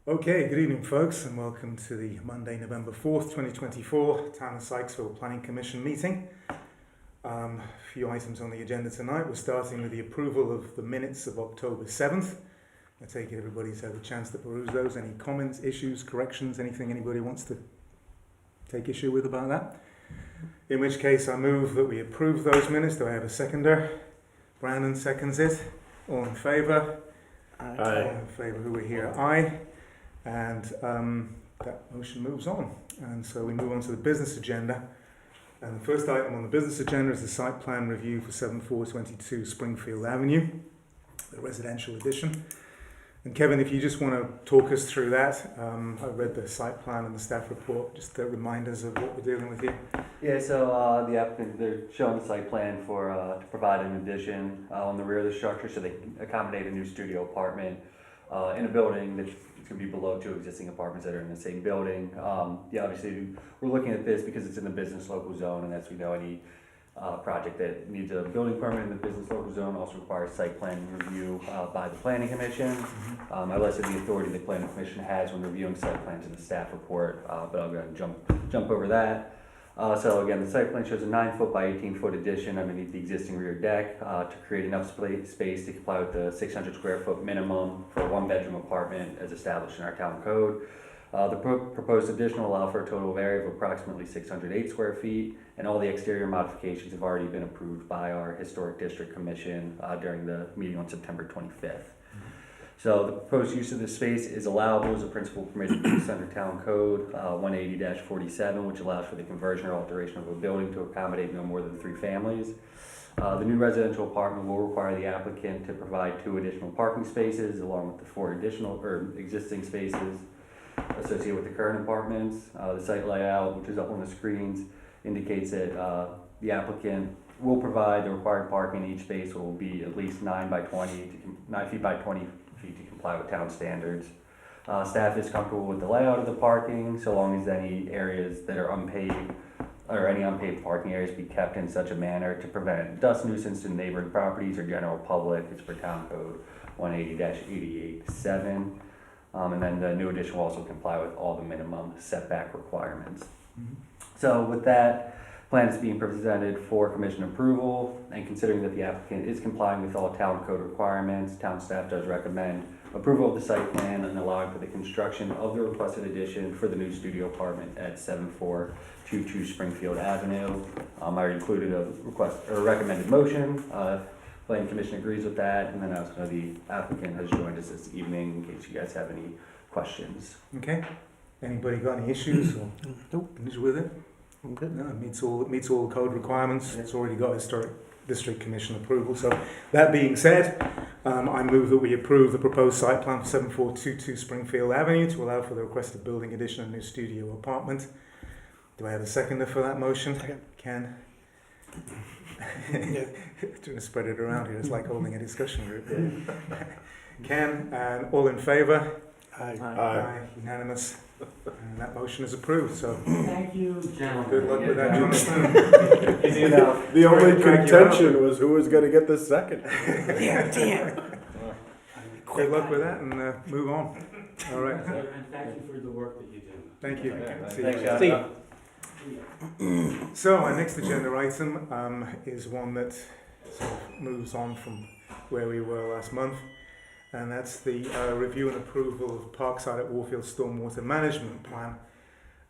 Okay, good evening folks, and welcome to the Monday, November 4th, 2024 Town of Sykesville Planning Commission meeting. A few items on the agenda tonight. We're starting with the approval of the minutes of October 7th. I take it everybody's had a chance to peruse those. Any comments, issues, corrections, anything anybody wants to take issue with about that? In which case I move that we approve those minutes. Do I have a seconder? Brandon seconds it. All in favour? Aye. All in favour, who are here? Aye. And that motion moves on. And so we move on to the business agenda. And the first item on the business agenda is the site plan review for 7422 Springfield Avenue, the residential addition. And Kevin, if you just want to talk us through that. I read the site plan and the staff report, just to remind us of what we're dealing with here. Yeah, so the applicant, they're showing the site plan for to provide an addition on the rear of the structure so they can accommodate a new studio apartment in a building that's going to be below two existing apartments that are in the same building. Obviously we're looking at this because it's in the business local zone, and as we know, any project that needs a building permit in the business local zone also requires site plan review by the Planning Commission. I listed the authority the Planning Commission has when reviewing site plans in the staff report, but I'll go ahead and jump over that. So again, the site plan shows a 9-foot by 18-foot addition underneath the existing rear deck to create enough space to comply with the 600 square foot minimum for a one-bedroom apartment as established in our town code. The proposed addition will allow for a total area of approximately 608 square feet, and all the exterior modifications have already been approved by our Historic District Commission during the meeting on September 25th. So the proposed use of this space is allowable as a principal permitted use under Town Code 180-47, which allows for the conversion or alteration of a building to accommodate no more than 3 families. The new residential apartment will require the applicant to provide 2 additional parking spaces along with the 4 additional or existing spaces associated with the current apartments. The site layout, which is up on the screens, indicates that the applicant will provide the required parking. Each space will be at least 9 feet by 20 feet to comply with town standards. Staff is comfortable with the layout of the parking, so long as any areas that are unpaved or any unpaved parking areas be kept in such a manner to prevent dust nuisance to neighboring properties or general public. It's per Town Code 180-88-7. And then the new addition will also comply with all the minimum setback requirements. So with that, plan is being presented for commission approval, and considering that the applicant is complying with all town code requirements, town staff does recommend approval of the site plan and allowing for the construction of the requested addition for the new studio apartment at 7422 Springfield Avenue. I included a recommended motion. Planning Commission agrees with that, and then I also know the applicant has joined us this evening in case you guys have any questions. Okay. Anybody got any issues or issues with it? I'm good. No, it meets all the code requirements. It's already got Historic District Commission approval. So that being said, I move that we approve the proposed site plan for 7422 Springfield Avenue to allow for the requested building addition of a new studio apartment. Do I have a seconder for that motion? Second. Ken? Trying to spread it around here. It's like holding a discussion group. Ken, and all in favour? Aye. Aye. Unanimous. And that motion is approved. So Thank you, gentlemen. good luck with that, Jonathan. The only contention was who was going to get the second. Damn. Good luck with that, and move on. All right. And thank you for the work that you do. Thank you. See you Thanks, later. John. So our next agenda item is one that sort of moves on from where we were last month, and that's the review and approval of Parkside at Warfield Stormwater Management Plan.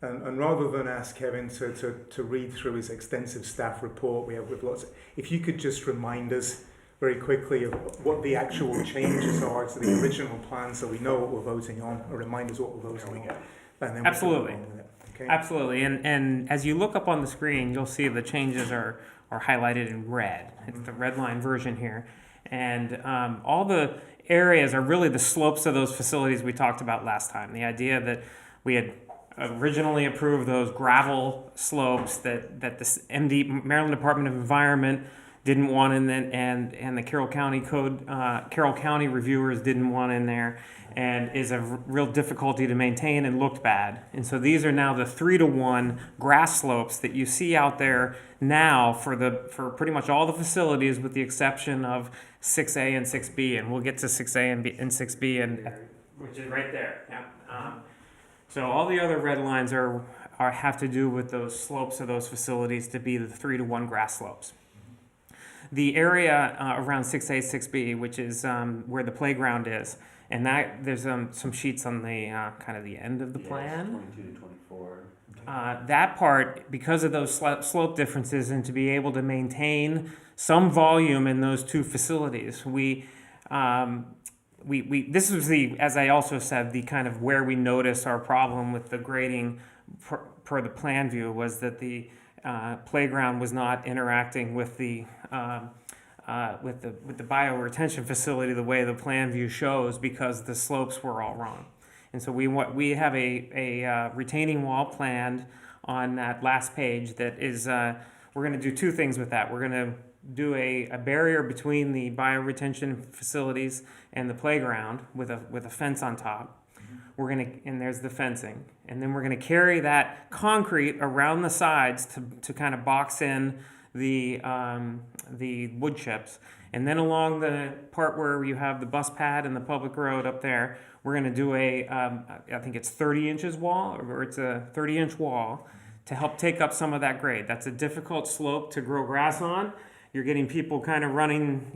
And rather than ask Kevin to read through his extensive staff report, we have with lots. If you could just remind us very quickly of what the actual changes are to the original plan, so we know what we're voting on, or remind us what we're voting on. And then Absolutely. We'll go on with it. Okay. Absolutely, and as you look up on the screen, you'll see the changes are highlighted in red. It's the red line version here, and all the areas are really the slopes of those facilities we talked about last time. The idea that we had originally approved those gravel slopes that the Maryland Department of Environment didn't want in, and the Carroll County Code, Carroll County reviewers didn't want in there, and is a real difficulty to maintain and looked bad. And so these are now the 3-to-1 grass slopes that you see out there now for pretty much all the facilities, with the exception of 6A and 6B, and we'll get to 6A and 6B, and which is right there. Yeah. So all the other red lines are have to do with those slopes of those facilities to be the 3-to-1 grass slopes. The area around 6A, 6B, which is where the playground is, and that there's some sheets on the kind of the end of the plan. 22 to 24. That part, because of those slope differences, and to be able to maintain some volume in those two facilities, we this was the, as I also said, the kind of where we noticed our problem with the grading per the plan view was that the playground was not interacting with the bioretention facility the way the plan view shows, because the slopes were all wrong. And so we have a retaining wall planned on that last page that is, we're going to do two things with that. We're going to do a barrier between the bioretention facilities and the playground with a fence on top. We're going to, and there's the fencing. And then we're going to carry that concrete around the sides to kind of box in the wood chips. And then along the part where you have the bus pad and the public road up there, we're going to do I think it's 30 inches wall, or it's a 30-inch wall to help take up some of that grade. That's a difficult slope to grow grass on. You're getting people kind of running,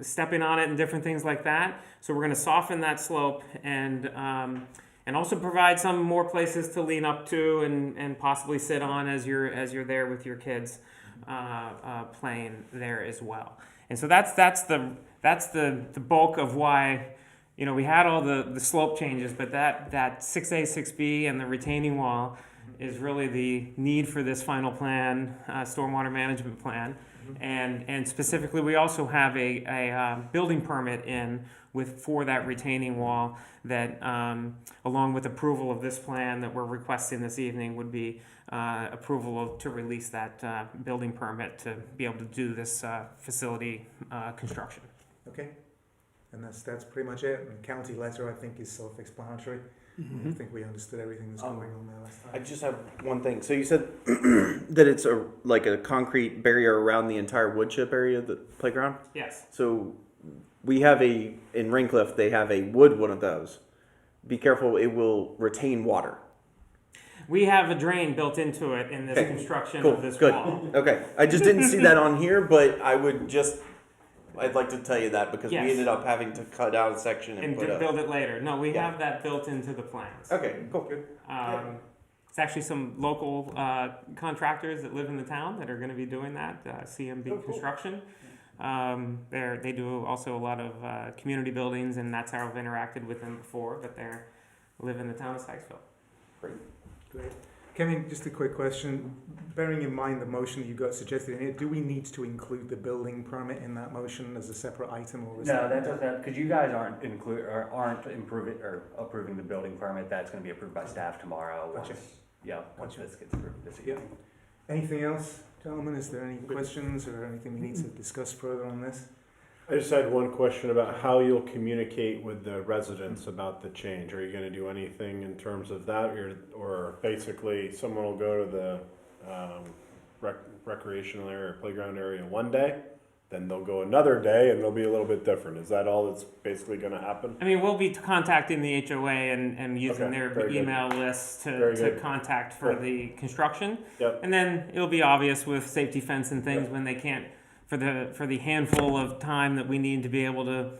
stepping on it and different things like that. So we're going to soften that slope and also provide some more places to lean up to and possibly sit on as you're there with your kids playing there as well. And so that's the bulk of why, we had all the slope changes, but that 6A, 6B and the retaining wall is really the need for this final plan, stormwater management plan. And specifically, we also have a building permit for that retaining wall that, along with approval of this plan that we're requesting this evening, would be approval to release that building permit to be able to do this facility construction. Okay, and that's pretty much it. And county letter, I think, is self-explanatory. I think we understood everything that's going on there last time. I just have one thing. So you said that it's like a concrete barrier around the entire wood chip area of the playground? Yes. So we have in Raincliff, they have a wood one of those. Be careful, it will retain water. We have a drain built into it in this construction of this wall. Okay, I just didn't see that on here, but I'd like to tell you that because Yes. we ended up having to cut out a section and put build it later. No, we have that built into the plans. Okay, cool. Good. It's actually some local contractors that live in the town that are going to be doing that, CMB Construction. They do also a lot of community buildings, and that's how I've interacted with them before, but they live in the town of Sykesville. Great. Kevin, just a quick question. Bearing in mind the motion you got suggested in it, do we need to include the building permit in that motion as a separate item, or is No, that doesn't, because you guys aren't approving the building permit. That's going to be approved by staff tomorrow. Gotcha. Once this gets approved this Yeah. evening. Anything else, gentlemen? Is there any questions or anything we need to discuss further on this? I just had one question about how you'll communicate with the residents about the change. Are you going to do anything in terms of that, or basically someone will go to the recreational area or playground area one day, then they'll go another day and it'll be a little bit different? Is that all that's basically going to happen? I mean, we'll be contacting the HOA and using Okay, their very good. email list Very to good. contact for Cool. the construction. Yep. And then it'll be obvious with safety fence and things Yep. when they can't, for the handful of time that we need to be able to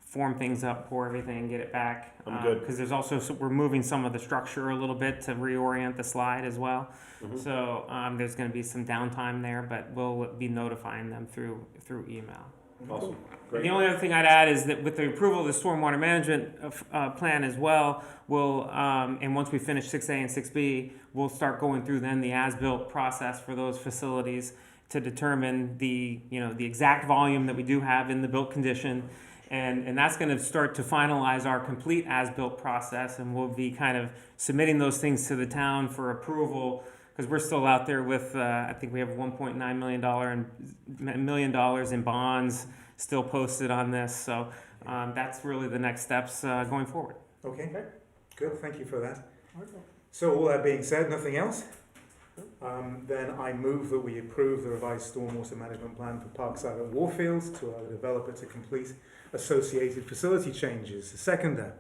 form things up, pour everything, get it back. I'm good. Because there's also, we're moving some of the structure a little bit to reorient the slide as well. Mhm. So there's going to be some downtime there, but we'll be notifying them through email. Awesome. And Great. the only other thing I'd add is that with the approval of the stormwater management plan as well, we'll, and once we finish 6A and 6B, we'll start going through then the as-built process for those facilities to determine the exact volume that we do have in the built condition. And that's going to start to finalize our complete as-built process, and we'll be kind of submitting those things to the town for approval, because we're still out there with, I think we have $1.9 million in bonds still posted on this. So that's really the next steps going forward. Okay, good. Thank you for that. So all that being said, nothing else? Then I move that we approve the revised stormwater management plan for Parkside at Warfields to allow the developer to complete associated facility changes. Seconder.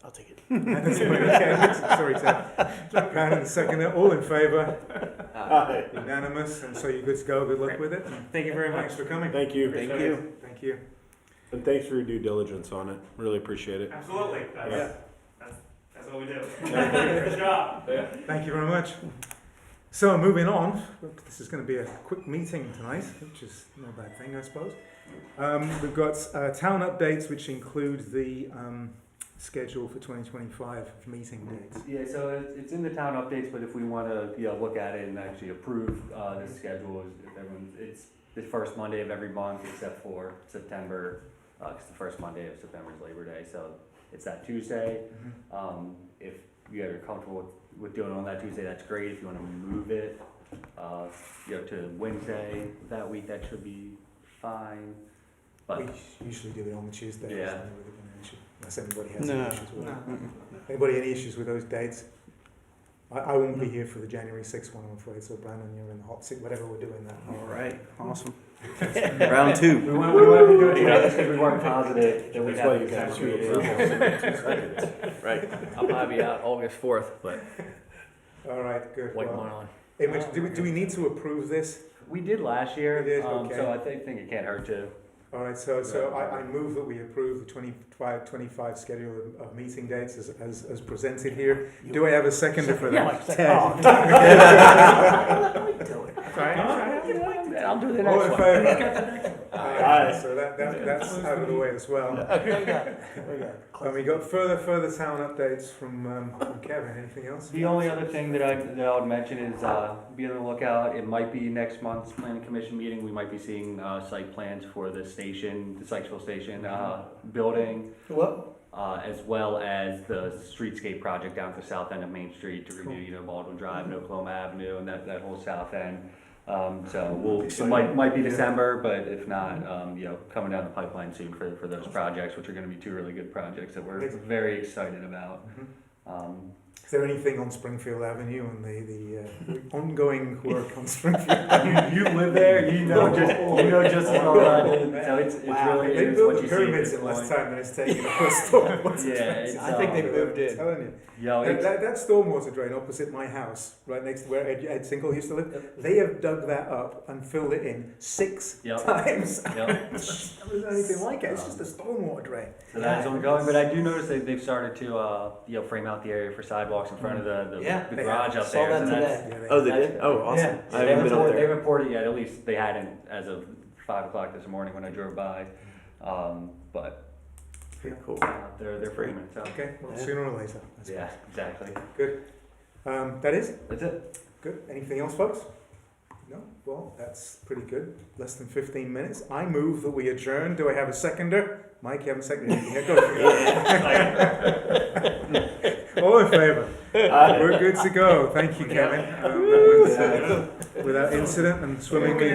I'll take it. And somebody, okay, sorry, Ted. Brown and seconder, all in favour? Aye. Unanimous, and so you're good to go. Good luck with it. And Thank you very much. thanks for coming. Thank you. Thank you. Thank you. And thanks for your due diligence on it. Really appreciate it. Absolutely. Yeah. That's what we do. Good job. Thank you very much. So moving on, this is going to be a quick meeting tonight, which is no bad thing, I suppose. We've got town updates, which include the schedule for 2025 meeting dates. Yeah, so it's in the town updates, but if we want to, look at it and actually approve the schedule, if everyone, it's the first Monday of every month except for September, because the first Monday of September is Labor Day, so it's that Tuesday. If you guys are comfortable with doing it on that Tuesday, that's great. If you want to move it, to Wednesday that week, that should be fine. But We usually do it on the Tuesday. Yeah. There's never really been an issue, unless anybody has No. any issues with it. Anybody any issues with those dates? I won't be here for the January 6th one, I'm afraid, so Brandon, you're in the hot seat, whatever we're doing that. All right. Awesome. Round two. we want to be doing it just because we weren't positive that we That's why had you the guys December do meeting. approval. Right. I'll probably be out August 4th, but All right, good. white Well, one on. in which, do we need to approve this? We did last year, We did, okay. so I think it can't hurt to. All right, so I move that we approve the 25 schedule of meeting dates as presented here. Do I have a seconder for that? Ted. I'll do the All next in one. favour? Aye. So that's out of the way as well. And we got further town updates from Kevin. Anything else? The only other thing that I would mention is be on the lookout. It might be next month's planning commission meeting. We might be seeing site plans for the station, the Sykesville station building, What? as well as the streetscape project down at the south end of Main Street to renew, Baldwin Drive and Oklahoma Avenue and that whole south end. So it might be December, but if not, coming down the pipeline soon for those projects, which are going to be two really good projects that we're very excited about. Is there anything on Springfield Avenue and the ongoing work on Springfield Avenue? You live there, you know just as well as I did. So it's really They it is built what the you see at pyramids this in less point. time than it's taken to put stormwater Yeah, drains. I think they moved in. I'm telling you. Yo, That stormwater drain opposite my house, right next to where Ed Sinkle used to live, they have dug that up and filled it in 6 Yep. times. Yep. There's anything like it. It's just a stormwater drain. So that is ongoing, but I do notice they've started to frame out the area for sidewalks in front of the Yeah. garage up Saw there. that so that's- today. Yeah, Oh, they that's- did? Oh, awesome. Yeah, I they haven't been up They there. reported yet. At least they hadn't as of 5 o'clock this morning when I drove by. But Cool. they're framing it. So Okay, well, Yeah. sooner or later. That's yeah, exactly. That is That's it. good. Anything else, folks? No? Well, that's pretty good. Less than 15 minutes. I move that we adjourn. Do I have a seconder? Mike, you haven't seconded anything yet. Go for it. All in favour? We're good to go. Thank you, Kevin. That went without incident and swimmingly.